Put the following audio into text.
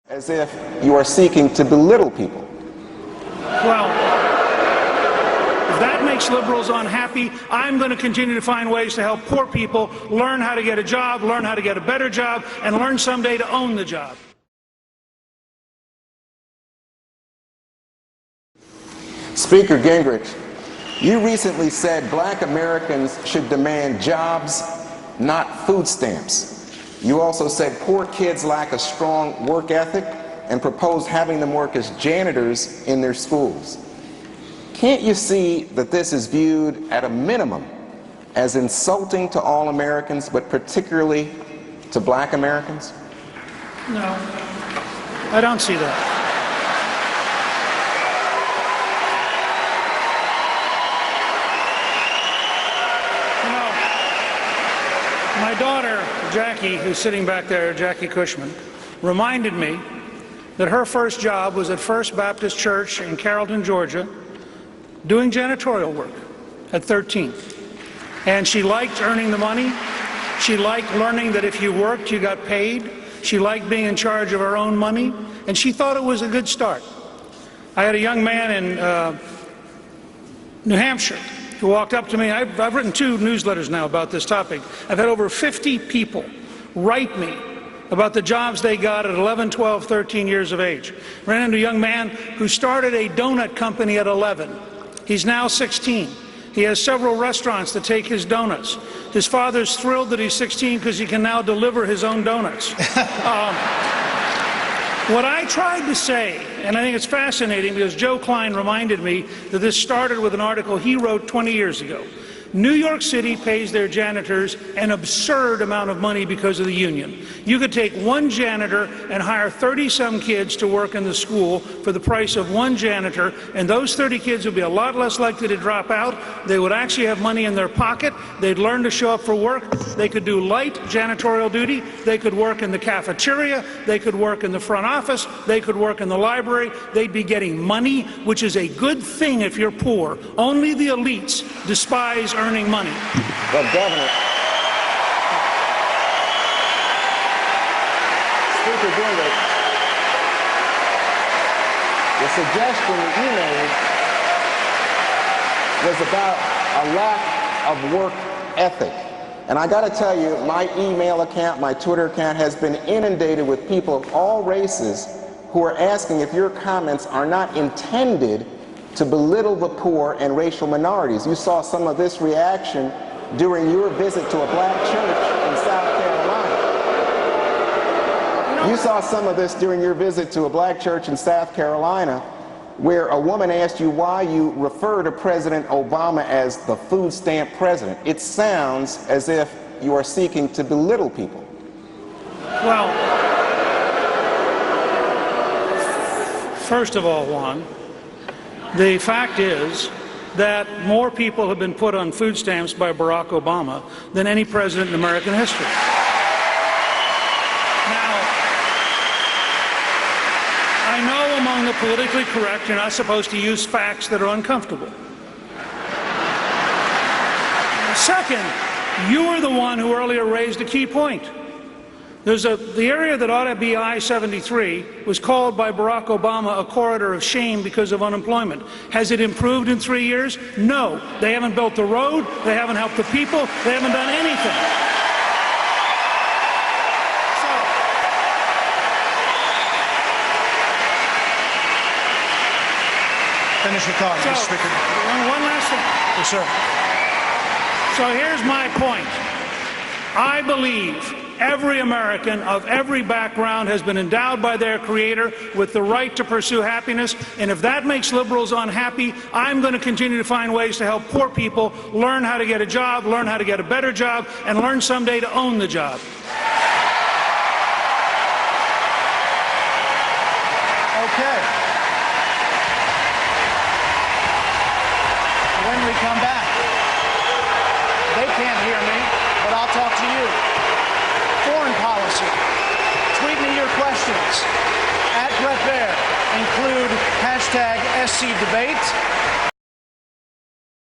As if you are seeking to belittle people. Well, if that makes liberals unhappy, I'm going to continue to find ways to help poor people learn how to get a job, learn how to get a better job, and learn someday to own the job. Speaker Gingrich, you recently said black Americans should demand jobs, not food stamps. You also said poor kids lack a strong work ethic and proposed having them work as janitors in their schools. Can't you see that this is viewed at a minimum as insulting to all Americans, but particularly to black Americans? No, I don't see that. My daughter, Jackie, who's sitting back there, Jackie Cushman, reminded me that her first job was at First Baptist Church in Carrollton, Georgia, doing janitorial work at 13. And she liked earning the money. She liked learning that if you worked, you got paid. She liked being in charge of her own money, and she thought it was a good start. I had a young man in New Hampshire who walked up to me. I've written 2 newsletters now about this topic. I've had over 50 people write me about the jobs they got at 11, 12, 13 years of age. Ran into a young man who started a donut company at 11. He's now 16. He has several restaurants that take his donuts. His father's thrilled that he's 16 because he can now deliver his own donuts. What I tried to say, and I think it's fascinating because Joe Klein reminded me that this started with an article he wrote 20 years ago. New York City pays their janitors an absurd amount of money because of the union. You could take one janitor and hire 30-some kids to work in the school for the price of one janitor, and those 30 kids would be a lot less likely to drop out. They would actually have money in their pocket. They'd learn to show up for work. They could do light janitorial duty. They could work in the cafeteria. They could work in the front office. They could work in the library. They'd be getting money, which is a good thing if you're poor. Only the elites despise earning money. But Governor, Speaker Gingrich, the suggestion that you made was about a lack of work ethic. And I got to tell you, my email account, my Twitter account has been inundated with people of all races who are asking if your comments are not intended to belittle the poor and racial minorities. You saw some of this reaction during your visit to a black church in South Carolina. You saw some of this during your visit to a black church in South Carolina, where a woman asked you why you refer to President Obama as the food stamp president. It sounds as if you are seeking to belittle people. Well, first of all, Juan, the fact is that more people have been put on food stamps by Barack Obama than any president in American history. Now, I know among the politically correct, you're not supposed to use facts that are uncomfortable. Second, you were the one who earlier raised a key point. The area that ought to be I-73 was called by Barack Obama a corridor of shame because of unemployment. Has it improved in 3 years? No. They haven't built the road. They haven't helped the people. They haven't done anything. Finish your thought, Mr. Speaker. One last thing. Yes, sir. So here's my point. I believe every American of every background has been endowed by their Creator with the right to pursue happiness, and if that makes liberals unhappy, I'm going to continue to find ways to help poor people learn how to get a job, learn how to get a better job, and learn someday to own the job. Okay. When we come back, they can't hear me, but I'll talk to you. Foreign policy. Tweet me your questions at Brett Baer. Include #SCDebate